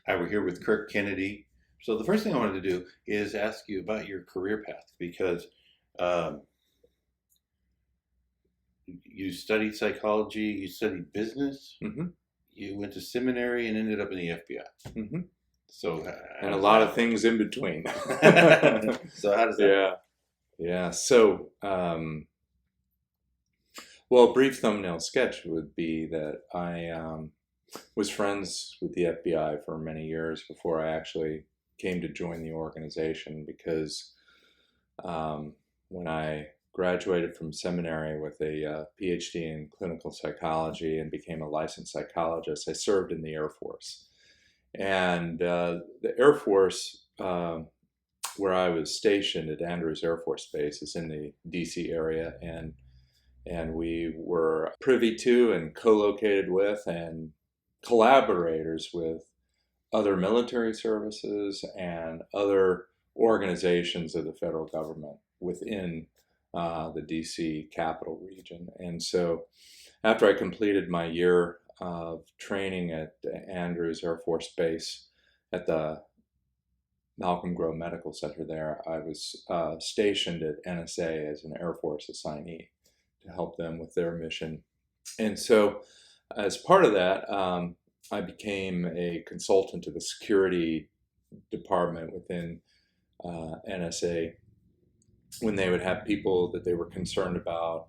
Hi, we're here with Kirk Kennedy. So the first thing I wanted to do is ask you about your career path because um, you studied psychology, you studied business, hmm you went to seminary and ended up in the FBI. hmm So how And a does lot of that things in between. work? So how does that work? Yeah, yeah. So, well, a brief thumbnail sketch would be that I was friends with the FBI for many years before I actually came to join the organization because um, when I graduated from seminary with a PhD in clinical psychology and became a licensed psychologist, I served in the Air Force. And the Air Force, where I was stationed at Andrews Air Force Base, is in the DC area, and we were privy to and co-located with and collaborators with other military services and other organizations of the federal government within the DC capital region. And so after I completed my year of training at Andrews Air Force Base at the Malcolm Grow Medical Center there, I was stationed at NSA as an Air Force assignee to help them with their mission. And so, as part of that, I became a consultant to the security department within NSA when they would have people that they were concerned about.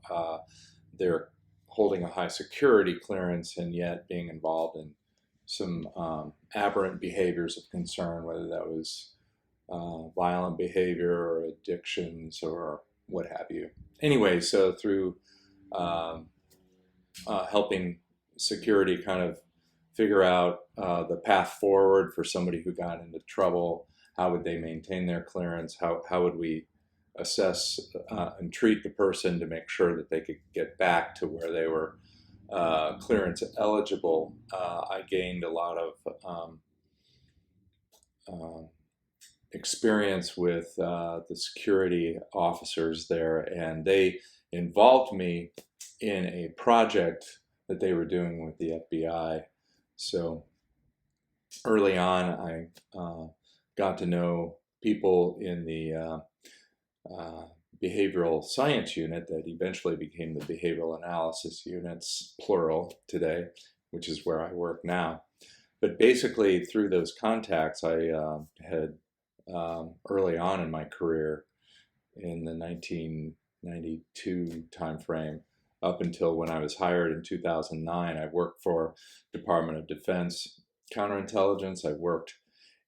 They're holding a high security clearance and yet being involved in some aberrant behaviors of concern, whether that was violent behavior or addictions or what have you. Anyway, so through um, helping security kind of figure out the path forward for somebody who got into trouble, how would they maintain their clearance, how would we assess and treat the person to make sure that they could get back to where they were clearance eligible. I gained a lot of uh, experience with the security officers there, and they involved me in a project that they were doing with the FBI. So early on, I got to know people in the uh, behavioral science unit that eventually became the behavioral analysis units, plural, today, which is where I work now. But basically, through those contacts, I had early on in my career in the 1992 timeframe up until when I was hired in 2009. I worked for Department of Defense counterintelligence. I worked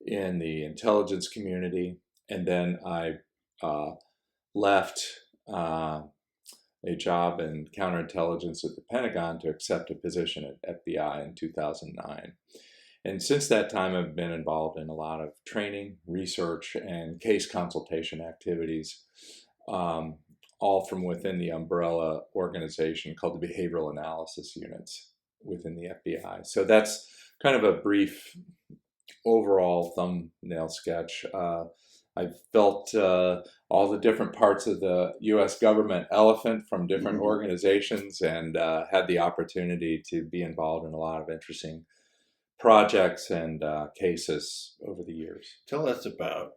in the intelligence community, and then I uh, left a job in counterintelligence at the Pentagon to accept a position at FBI in 2009. And since that time, I've been involved in a lot of training, research, and case consultation activities, um, all from within the umbrella organization called the Behavioral Analysis Units within the FBI. So that's kind of a brief overall thumbnail sketch. I felt all the different parts of the U.S. government elephant from different organizations and had the opportunity to be involved in a lot of interesting projects and cases over the years. Tell us about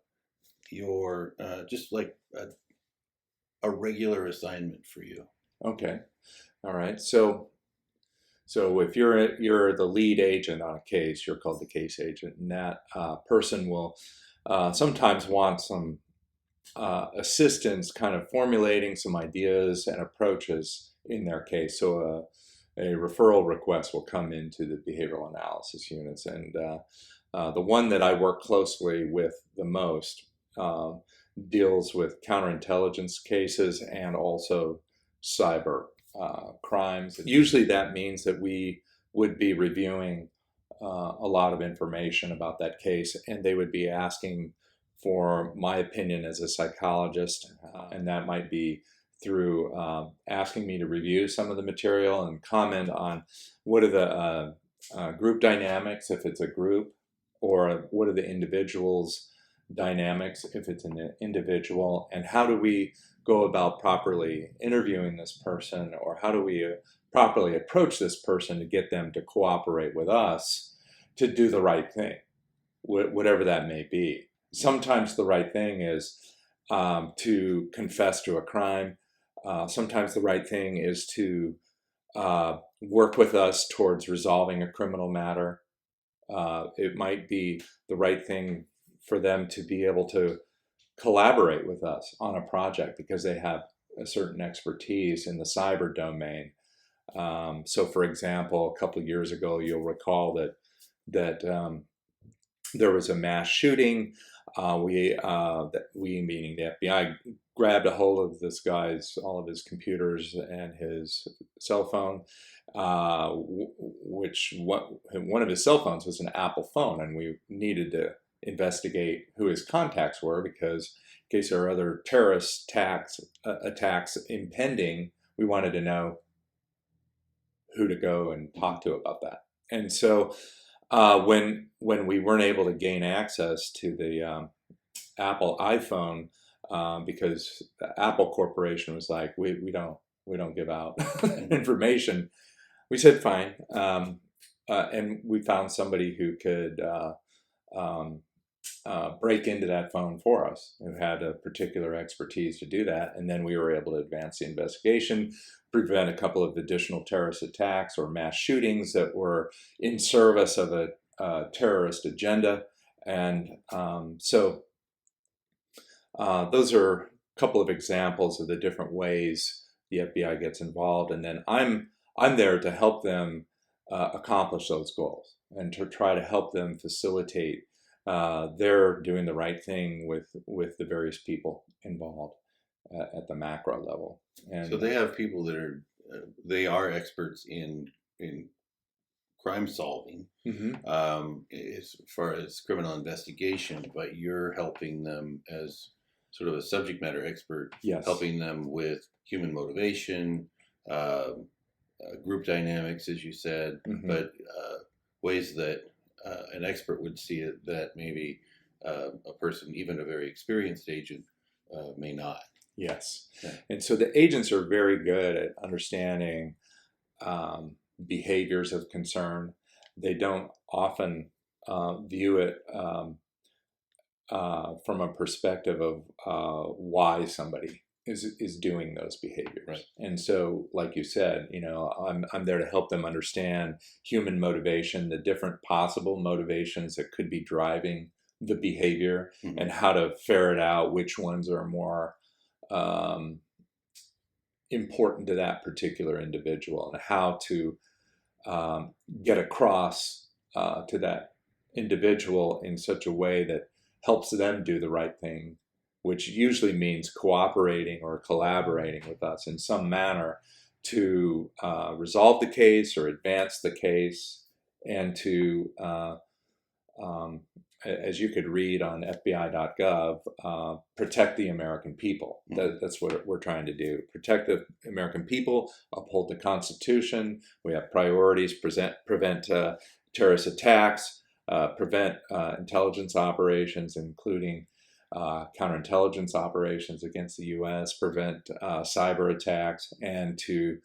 your just like a regular assignment for you. Okay, all right. So if you're the lead agent on a case, you're called the case agent, and that person will sometimes want some assistance, kind of formulating some ideas and approaches in their case. So a referral request will come into the behavioral analysis units, and the one that I work closely with the most deals with counterintelligence cases and also cyber crimes. Usually that means that we would be reviewing a lot of information about that case, and they would be asking for my opinion as a psychologist, and that might be through asking me to review some of the material and comment on what are the group dynamics if it's a group, or what are the individuals dynamics if it's an individual, and how do we go about properly interviewing this person, or how do we properly approach this person to get them to cooperate with us to do the right thing. whatever that may be. Sometimes the right thing is to confess to a crime. Sometimes the right thing is to work with us towards resolving a criminal matter. It might be the right thing for them to be able to collaborate with us on a project because they have a certain expertise in the cyber domain. So, for example, a couple of years ago, you'll recall that there was a mass shooting. We meaning the FBI, grabbed a hold of this guy's all of his computers and his cell phone, one of his cell phones was an Apple phone, and we needed to investigate who his contacts were because in case there are other terrorist attacks impending, we wanted to know who to go and talk to about that. And so when we weren't able to gain access to the Apple iPhone because the Apple Corporation was like, we don't give out information, we said fine, and we found somebody who could break into that phone for us, who had a particular expertise to do that, and then we were able to advance the investigation, prevent a couple of additional terrorist attacks or mass shootings that were in service of a terrorist agenda. And so those are a couple of examples of the different ways the FBI gets involved, and then I'm there to help them accomplish those goals and to try to help them facilitate their doing the right thing with the various people involved at the macro level. And so they have people that are experts in crime solving, as far as criminal investigation, but you're helping them as sort of a subject matter expert, yes, helping them with human motivation, group dynamics, as you said, but ways that an expert would see it that maybe a person, even a very experienced agent, may not. Yes. Yeah. And so the agents are very good at understanding behaviors of concern. They don't often view it from a perspective of why somebody is doing those behaviors. Right. And so, like you said, I'm there to help them understand human motivation, the different possible motivations that could be driving the behavior, and how to ferret out which ones are more important to that particular individual, and how to get across to that individual in such a way that helps them do the right thing, which usually means cooperating or collaborating with us in some manner to resolve the case or advance the case, and to, as you could read on FBI.gov, protect the American people. That's what we're trying to do. Protect the American people, uphold the Constitution. We have priorities: prevent terrorist attacks, prevent intelligence operations, including counterintelligence operations against the U.S., prevent cyber attacks, and to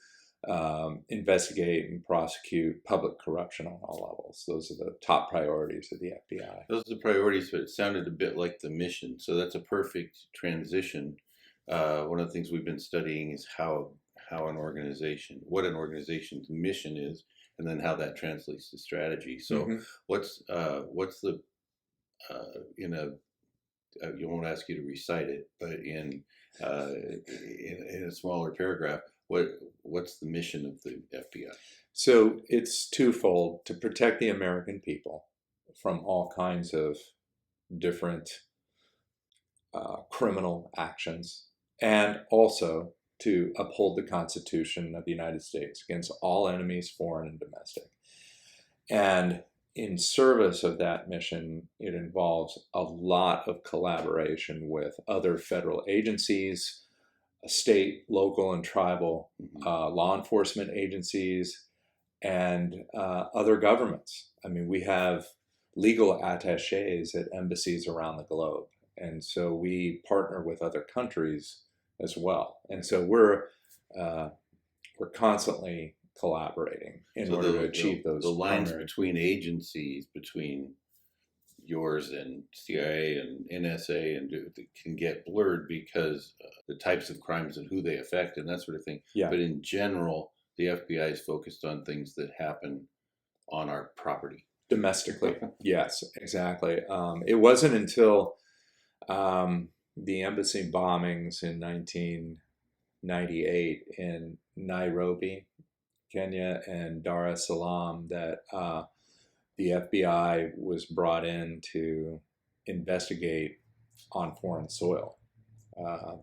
investigate and prosecute public corruption on all levels. Those are the top priorities of the FBI. Those are the priorities, but it sounded a bit like the mission. So that's a perfect transition. One of the things we've been studying is what an organization's mission is, and then how that translates to strategy. So what's the you won't ask you to recite it, but in a smaller paragraph, what's the mission of the FBI? So it's twofold: to protect the American people from all kinds of different criminal actions, and also to uphold the Constitution of the United States against all enemies, foreign and domestic. And in service of that mission, it involves a lot of collaboration with other federal agencies, state, local, and tribal law enforcement agencies, and other governments. I mean, we have legal attaches at embassies around the globe, and so we partner with other countries as well. And so we're constantly collaborating in order to achieve those. The lines between agencies, between yours and CIA and NSA can get blurred because the types of crimes and who they affect and that sort of thing. Yeah. But in general, the FBI is focused on things that happen on our property. Domestically. Yes, exactly. It wasn't until the embassy bombings in 1998 in Nairobi, Kenya, and Dar es Salaam that the FBI was brought in to investigate on foreign soil.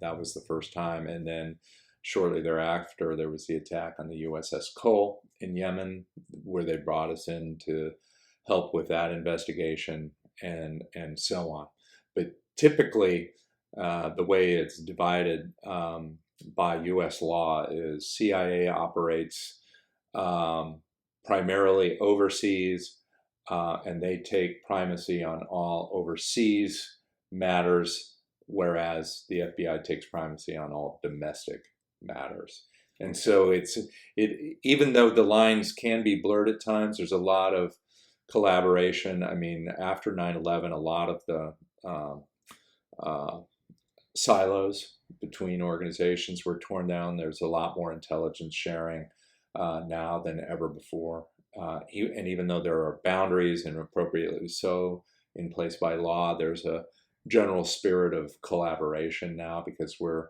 That was the first time. And then shortly thereafter, there was the attack on the USS Cole in Yemen, where they brought us in to help with that investigation and so on. But typically, the way it's divided by U.S. law is CIA operates primarily overseas, and they take primacy on all overseas matters, whereas the FBI takes primacy on all domestic matters. And so even though the lines can be blurred at times, there's a lot of collaboration. I mean, after 9/11, a lot of the silos between organizations were torn down. There's a lot more intelligence sharing now than ever before. And even though there are boundaries, and appropriately so, in place by law, there's a general spirit of collaboration now because we're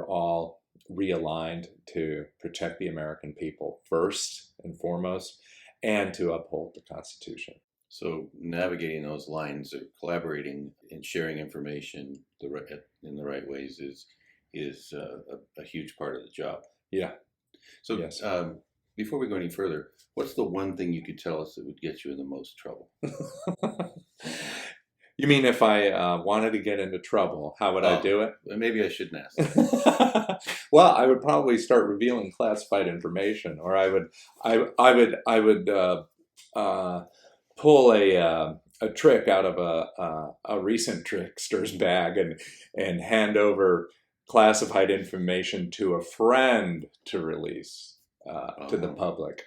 all realigned to protect the American people first and foremost, and to uphold the Constitution. So navigating those lines or collaborating and sharing information in the right ways is a huge part of the job. Yeah. So yes. Before we go any further, what's the one thing you could tell us that would get you in the most trouble? You mean if I wanted to get into trouble, how would I do it? Maybe I shouldn't ask that. Well, I would probably start revealing classified information, or I would pull a trick out of a recent trickster's bag and hand over classified information to a friend to release to the public,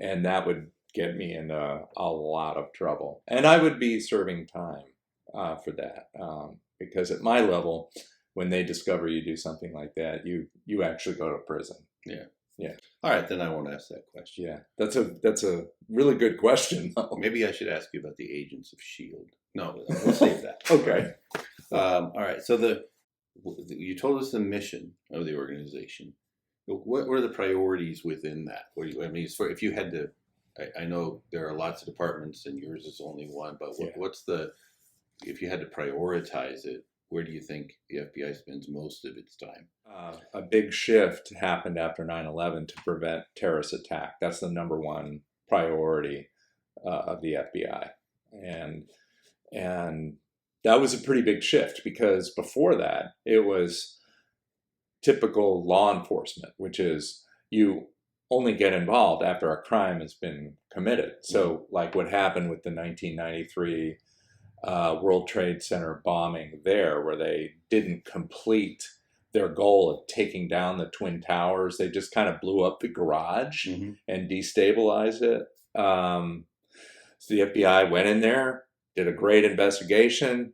and that would get me into a lot of trouble, and I would be serving time for that, because at my level, when they discover you do something like that, you actually go to prison. Yeah. Yeah. All right, then I won't ask that question. Yeah, that's a really good question, though. Maybe I should ask you about the agents of S.H.I.E.L.D. No, we'll save that. Okay. All right. So you told us the mission of the organization. What were the priorities within that? If you had to, I know there are lots of departments and yours is only one, but if you had to prioritize it, where do you think the FBI spends most of its time? A big shift happened after 9/11 to prevent terrorist attack. That's the number one priority of the FBI. And that was a pretty big shift, because before that, it was typical law enforcement, which is you only get involved after a crime has been committed. So like what happened with the 1993 World Trade Center bombing there, where they didn't complete their goal of taking down the Twin Towers. They just kind of blew up the garage and destabilized it. So the FBI went in there, did a great investigation.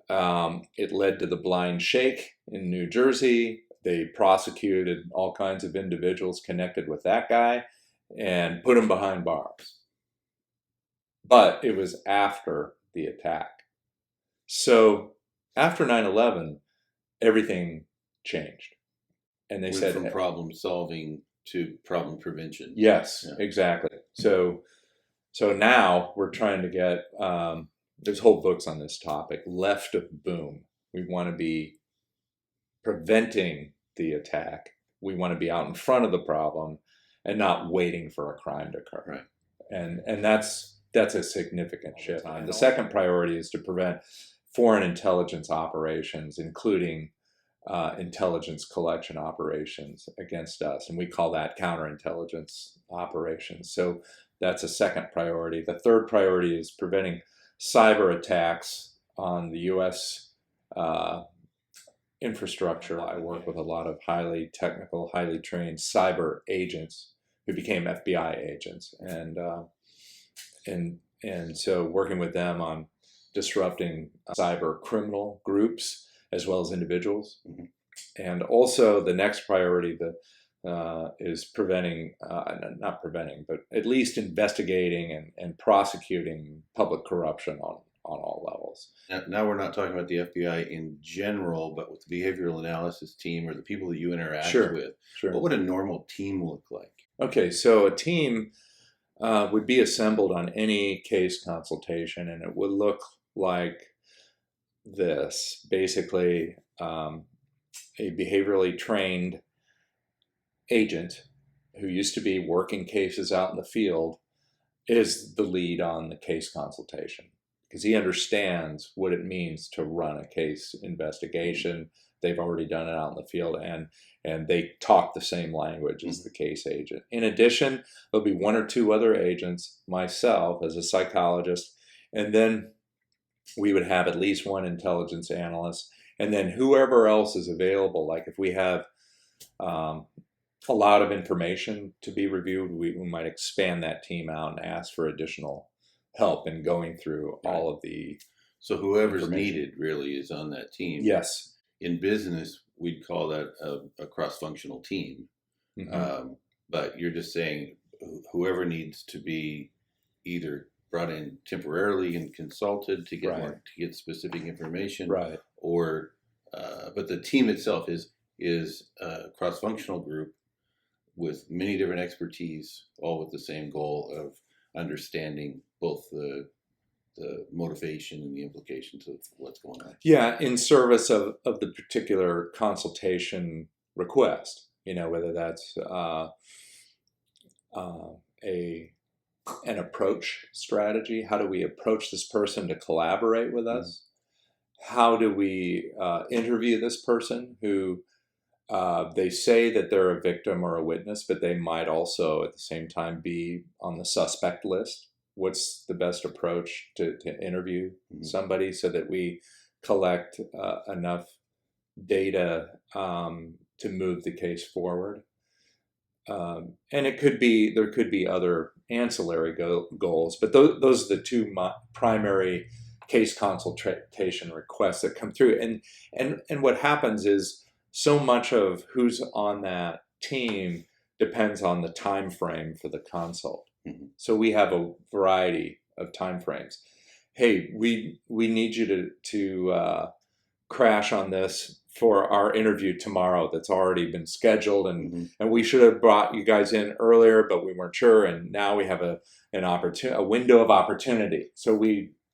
It led to the Blind Shake in New Jersey. They prosecuted all kinds of individuals connected with that guy and put him behind bars. But it was after the attack. So after 9/11, everything changed. And they said from problem solving to problem prevention. Yes, exactly. So now we're trying to get, there's whole books on this topic, left of boom. We want to be preventing the attack. We want to be out in front of the problem and not waiting for a crime to occur. Right. And that's a significant shift. The second priority is to prevent foreign intelligence operations, including intelligence collection operations against us. And we call that counterintelligence operations. So that's a second priority. The third priority is preventing cyber attacks on the U.S. Infrastructure. I work with a lot of highly technical, highly trained cyber agents who became FBI agents, and so working with them on disrupting cyber criminal groups as well as individuals. And also the next priority is preventing, not preventing, but at least investigating and prosecuting public corruption on all levels. Now we're not talking about the FBI in general, but with the behavioral analysis team or the people that you interact with. Sure. What would a normal team look like? Okay, so a team would be assembled on any case consultation, and it would look like this. Basically, a behaviorally trained agent who used to be working cases out in the field is the lead on the case consultation, because he understands what it means to run a case investigation. They've already done it out in the field, and they talk the same language as the case agent. In addition, there'll be one or two other agents, myself as a psychologist, and then we would have at least one intelligence analyst, and then whoever else is available. Like if we have a lot of information to be reviewed, we might expand that team out and ask for additional help in going through all of the So whoever's needed really is on that team. Yes. In business, we'd call that a cross-functional team. But you're just saying whoever needs to be either brought in temporarily and consulted to get to get specific information, or but the team itself is a cross-functional group with many different expertise, all with the same goal of understanding both the motivation and the implications of what's going on. Yeah, in service of the particular consultation request, whether that's an approach strategy. How do we approach this person to collaborate with us? How do we interview this person who they say that they're a victim or a witness, but they might also at the same time be on the suspect list? What's the best approach to interview somebody so that we collect enough data to move the case forward? And there could be other ancillary goals, but those are the two primary case consultation requests that come through. And what happens is so much of who's on that team depends on the time frame for the consult. So we have a variety of time frames. Hey, we need you to crash on this for our interview tomorrow that's already been scheduled, and we should have brought you guys in earlier, but we weren't sure, and now we have a window of opportunity. So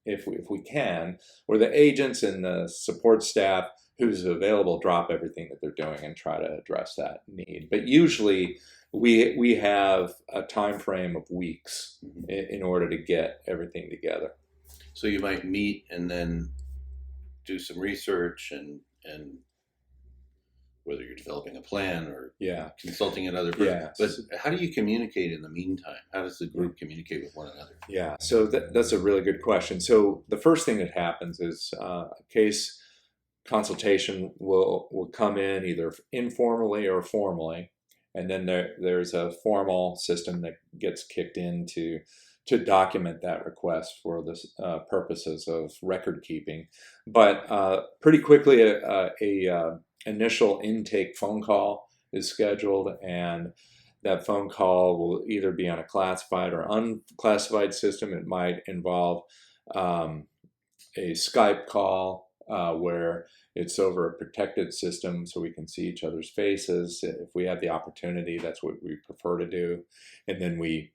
if we can, or the agents and the support staff who's available drop everything that they're doing and try to address that need. But usually we have a time frame of weeks in order to get everything together. So you might meet and then do some research and whether you're developing a plan or consulting another person. But how do you communicate in the meantime? How does the group communicate with one another? Yeah, so that's a really good question. So the first thing that happens is a case consultation will come in either informally or formally, and then there's a formal system that gets kicked in to document that request for the purposes of record keeping. But pretty quickly a initial intake phone call is scheduled, and that phone call will either be on a classified or unclassified system. It might involve a Skype call where it's over a protected system so we can see each other's faces. If we have the opportunity, that's what we prefer to do. And then we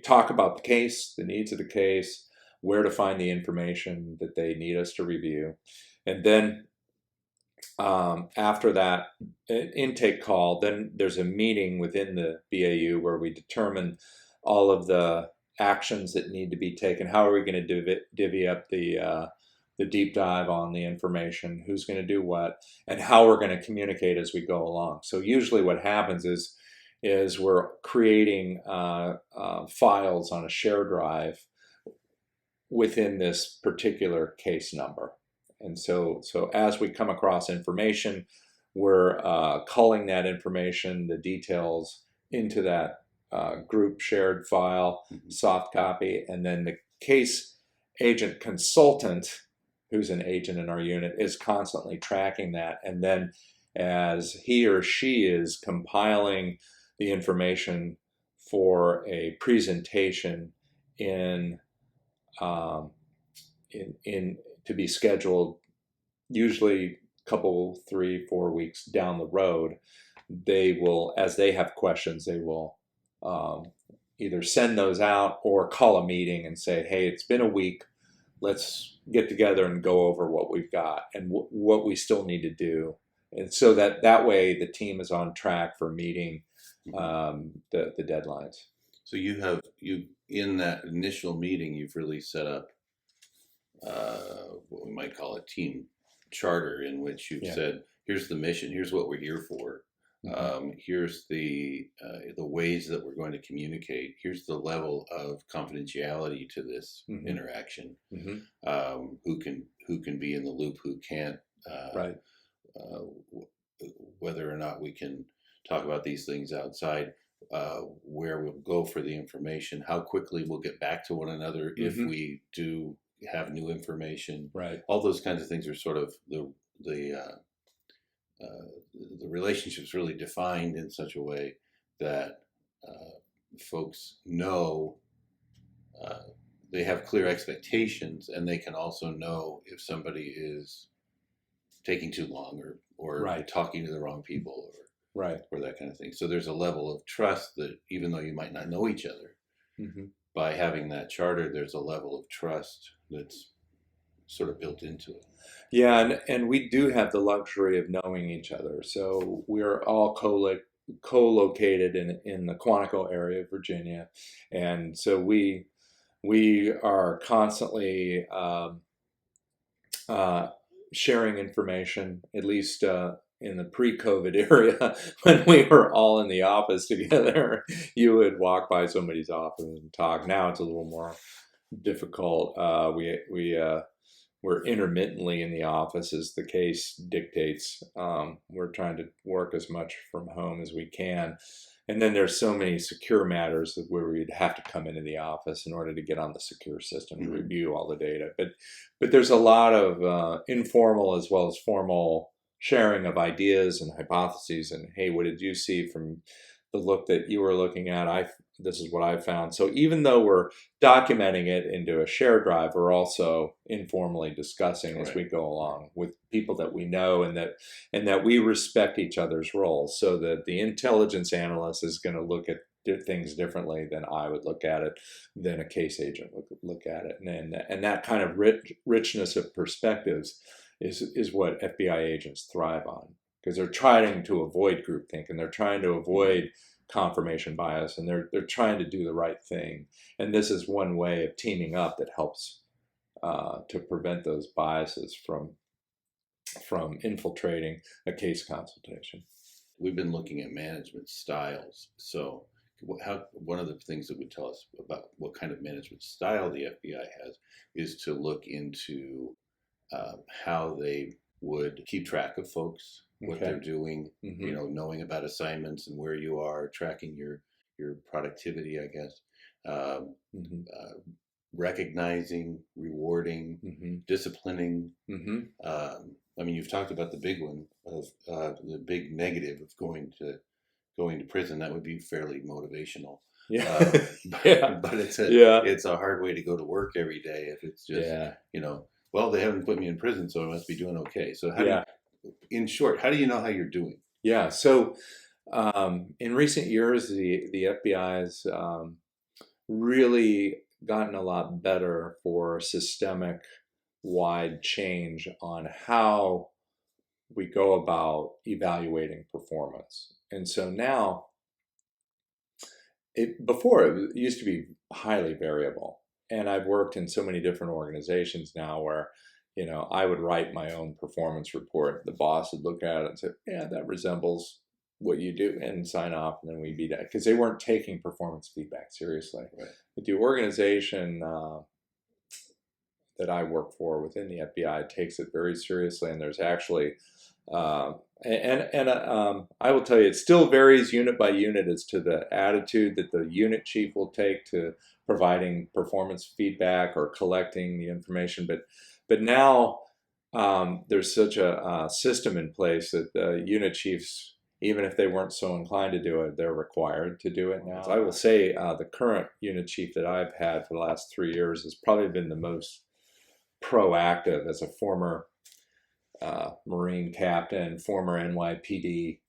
talk about the case, the needs of the case, where to find the information that they need us to review. And then after that intake call, then there's a meeting within the BAU where we determine all of the actions that need to be taken. How are we going to divvy up the deep dive on the information, who's going to do what, and how we're going to communicate as we go along. So usually what happens is we're creating files on a share drive within this particular case number. And so as we come across information, we're culling that information, the details, into that group shared file, soft copy, and then the case agent consultant, who's an agent in our unit, is constantly tracking that. And then as he or she is compiling the information for a presentation in um, to be scheduled usually a couple, 3-4 weeks down the road, they will, as they have questions, they will either send those out or call a meeting and say, hey, it's been a week. Let's get together and go over what we've got and what we still need to do. And so that way the team is on track for meeting the deadlines. So you in that initial meeting, you've really set up what we might call a team charter, in which you've said, here's the mission, here's what we're here for. Here's the ways that we're going to communicate. Here's the level of confidentiality to this interaction. Who can be in the loop, who can't. Right. Whether or not we can talk about these things outside. Where we'll go for the information. How quickly we'll get back to one another if we do have new information. Right. All those kinds of things are sort of the relationship's really defined in such a way that folks know they have clear expectations, and they can also know if somebody is taking too long or talking to the wrong people or that kind of thing. So there's a level of trust that even though you might not know each other, by having that charter, there's a level of trust that's sort of built into it. Yeah, and we do have the luxury of knowing each other. So we're all co-located in the Quantico area of Virginia, and so we are constantly sharing information. At least in the pre-COVID area, when we were all in the office together, you would walk by somebody's office and talk. Now it's a little more difficult. We're intermittently in the office as the case dictates. We're trying to work as much from home as we can. And then there's so many secure matters where we'd have to come into the office in order to get on the secure system to review all the data. But there's a lot of informal as well as formal sharing of ideas and hypotheses. And hey, what did you see from the look that you were looking at? This is what I found. So even though we're documenting it into a shared drive, we're also informally discussing as we go along with people that we know, and that we respect each other's roles, so that the intelligence analyst is going to look at things differently than I would look at it, than a case agent would look at it. And that kind of richness of perspectives is what FBI agents thrive on, because they're trying to avoid groupthink, and they're trying to avoid confirmation bias, and they're trying to do the right thing. And this is one way of teaming up that helps to prevent those biases from infiltrating a case consultation. We've been looking at management styles. So one of the things that would tell us about what kind of management style the FBI has is to look into how they would keep track of folks, what they're doing, knowing about assignments and where you are, tracking your productivity, I guess, recognizing, rewarding, disciplining. I mean, you've talked about the big one of the big negative of going to prison. That would be fairly motivational. But it's a hard way to go to work every day if it's just well, they haven't put me in prison, so I must be doing okay. So in short, how do you know how you're doing? Yeah. So in recent years, the FBI's really gotten a lot better for systemic wide change on how we go about evaluating performance. And so now, before it used to be highly variable. And I've worked in so many different organizations now where, I would write my own performance report. The boss would look at it and say, yeah, that resembles what you do, and sign off, and then we'd be done, because they weren't taking performance feedback seriously. But the organization that I work for within the FBI takes it very seriously, and there's actually I will tell you, it still varies unit by unit as to the attitude that the unit chief will take to providing performance feedback or collecting the information. But now there's such a system in place that the unit chiefs, even if they weren't so inclined to do it, they're required to do it now. So I will say the current unit chief that I've had for the last 3 years has probably been the most proactive as a former Marine captain, former NYPD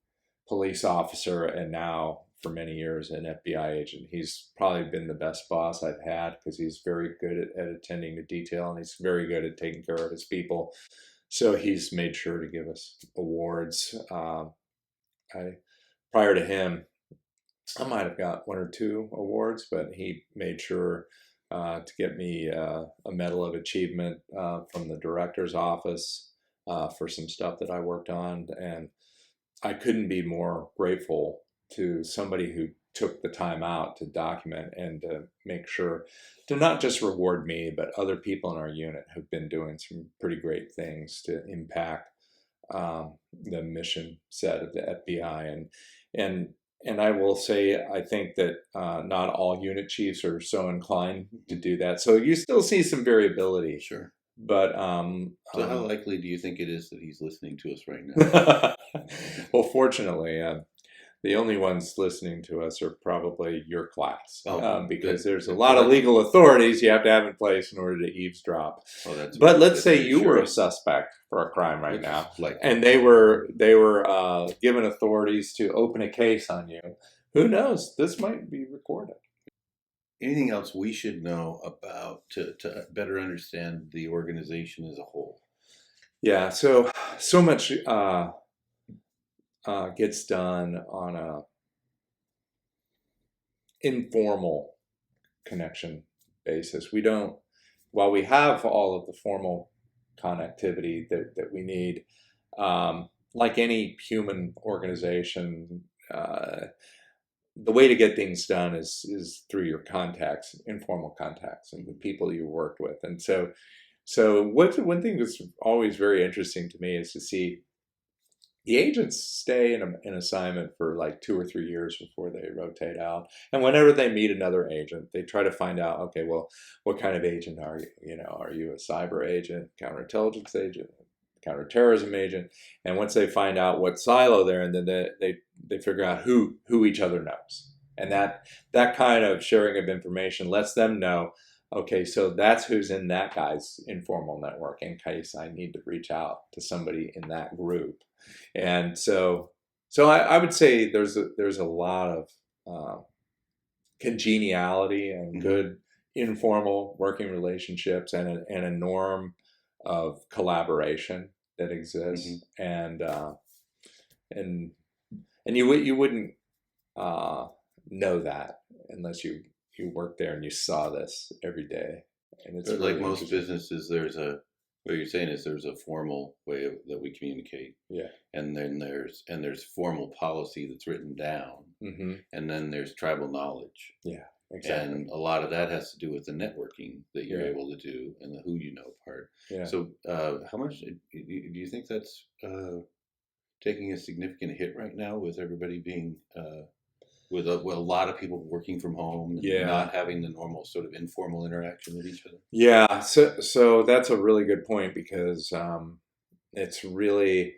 police officer, and now for many years an FBI agent. He's probably been the best boss I've had because he's very good at attending to detail, and he's very good at taking care of his people. So he's made sure to give us awards. Prior to him, I might have got 1 or 2 awards, but he made sure to get me a Medal of Achievement from the director's office for some stuff that I worked on. And I couldn't be more grateful to somebody who took the time out to document and to make sure to not just reward me, but other people in our unit have been doing some pretty great things to impact the mission set of the FBI. And I will say, I think that not all unit chiefs are so inclined to do that. So you still see some variability. Sure. But so how likely do you think it is that he's listening to us right now? Well, fortunately, the only ones listening to us are probably your class, because there's a lot of legal authorities you have to have in place in order to eavesdrop. But let's say you were a suspect for a crime right now, and they were given authorities to open a case on you. Who knows? This might be recorded. Anything else we should know about to better understand the organization as a whole? Yeah, so much gets done on a informal connection basis. We don't, while we have all of the formal connectivity that we need, like any human organization, the way to get things done is through your contacts, informal contacts, and the people you worked with. And so one thing that's always very interesting to me is to see the agents stay in an assignment for like 2 or 3 years before they rotate out. And whenever they meet another agent, they try to find out, okay, well, what kind of agent are you? You know, are you a cyber agent, counterintelligence agent, counterterrorism agent? And once they find out what silo they're in, then they figure out who each other knows. And that kind of sharing of information lets them know, okay, so that's who's in that guy's informal network in case I need to reach out to somebody in that group. And so I would say there's a lot of congeniality and good informal working relationships and a norm of collaboration that exists. And you wouldn't know that unless you work there and you saw this every day. And it's really like most businesses, what you're saying is there's a formal way that we communicate. Yeah. And then there's formal policy that's written down. And then there's tribal knowledge. Yeah, exactly. And a lot of that has to do with the networking that you're able to do and the who you know part. Yeah. So how much do you think that's taking a significant hit right now with everybody being with a lot of people working from home and not having the normal sort of informal interaction with each other? Yeah, so that's a really good point, because it's really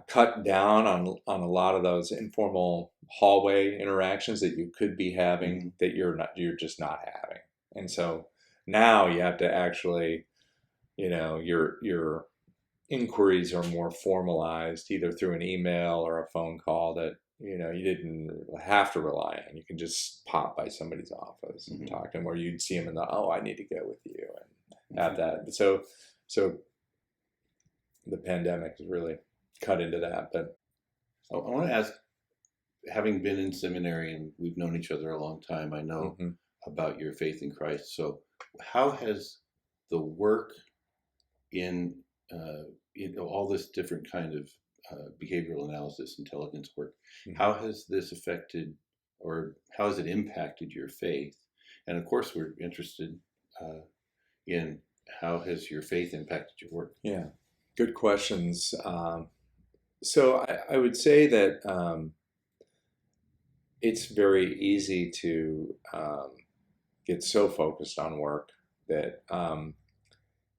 cut down on a lot of those informal hallway interactions that you could be having that you're just not having. And so now you have to actually, your inquiries are more formalized, either through an email or a phone call that you didn't have to rely on. You can just pop by somebody's office and talk to them, or you'd see them in I need to go with you and have that. So the pandemic has really cut into that. But I want to ask, having been in seminary and we've known each other a long time, I know about your faith in Christ. So how has the work in all this different kind of behavioral analysis, intelligence work, how has this affected, or how has it impacted your faith? And of course, we're interested in how has your faith impacted your work? Yeah, good questions. So I would say that it's very easy to get so focused on work that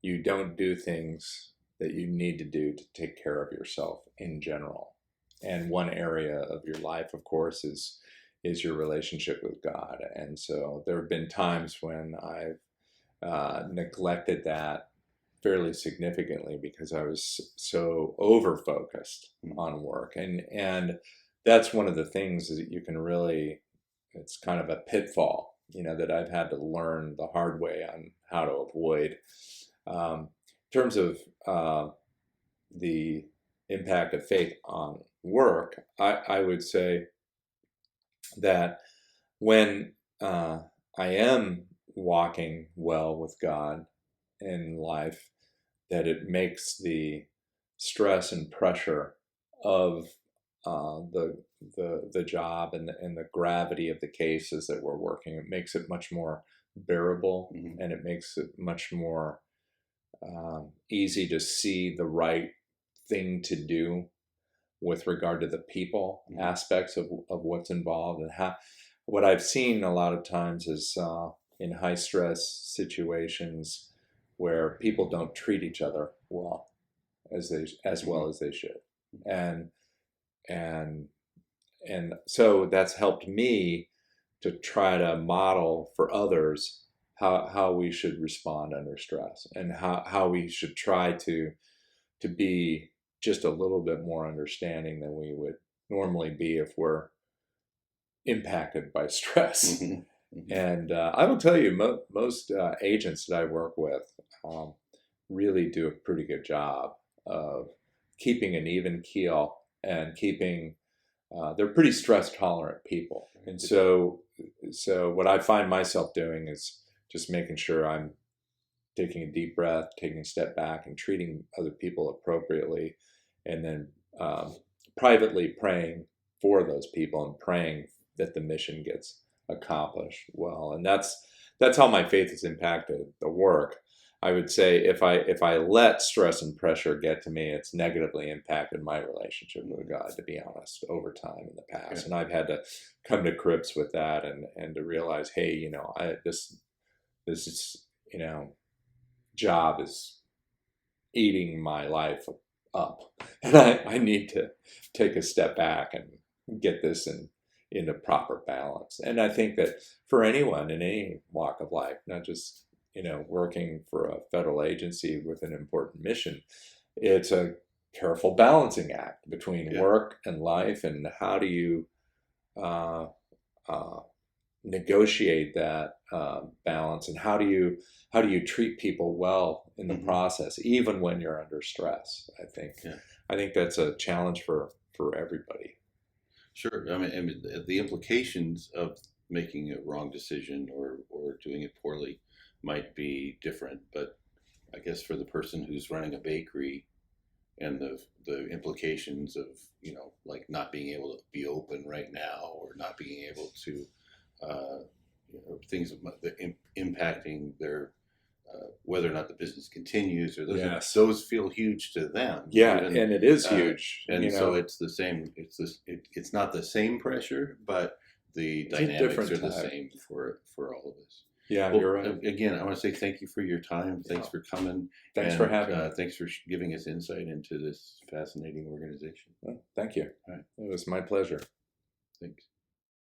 you don't do things that you need to do to take care of yourself in general. And one area of your life, of course, is your relationship with God. And so there have been times when I've neglected that fairly significantly because I was so over focused on work. And that's one of the things that you can really, it's kind of a pitfall, that I've had to learn the hard way on how to avoid. In terms of the impact of faith on work, I would say that when I am walking well with God in life, that it makes the stress and pressure of the job and the gravity of the cases that we're working, it makes it much more bearable, and it makes it much more easy to see the right thing to do with regard to the people aspects of what's involved. And what I've seen a lot of times is in high stress situations where people don't treat each other well as well as they should. And so that's helped me to try to model for others how we should respond under stress, and how we should try to be just a little bit more understanding than we would normally be if we're impacted by stress. And I will tell you, most agents that I work with really do a pretty good job of keeping an even keel and keeping, they're pretty stress tolerant people. And so what I find myself doing is just making sure I'm taking a deep breath, taking a step back, and treating other people appropriately, and then privately praying for those people and praying that the mission gets accomplished well. And that's how my faith has impacted the work. I would say if I let stress and pressure get to me, it's negatively impacted my relationship with God, to be honest, over time in the past. And I've had to come to grips with that and to realize, hey, this is, job is eating my life up, and I need to take a step back and get this into proper balance. And I think that for anyone in any walk of life, not just working for a federal agency with an important mission, it's a careful balancing act between work and life, and how do you negotiate that balance, and how do you treat people well in the process, even when you're under stress. I think that's a challenge for everybody. Sure. I mean, the implications of making a wrong decision or doing it poorly might be different, but I guess for the person who's running a bakery, and the implications of like not being able to be open right now, or not being able to things impacting their whether or not the business continues, or those feel huge to them. And it is huge. And so it's the same. It's not the same pressure, but the dynamics are the same for all of us. Yeah, you're right. Again, I want to say thank you for your time. Thanks for coming. Thanks for having me. Thanks for giving us insight into this fascinating organization. Well, thank you. All right. It was my pleasure. Thanks.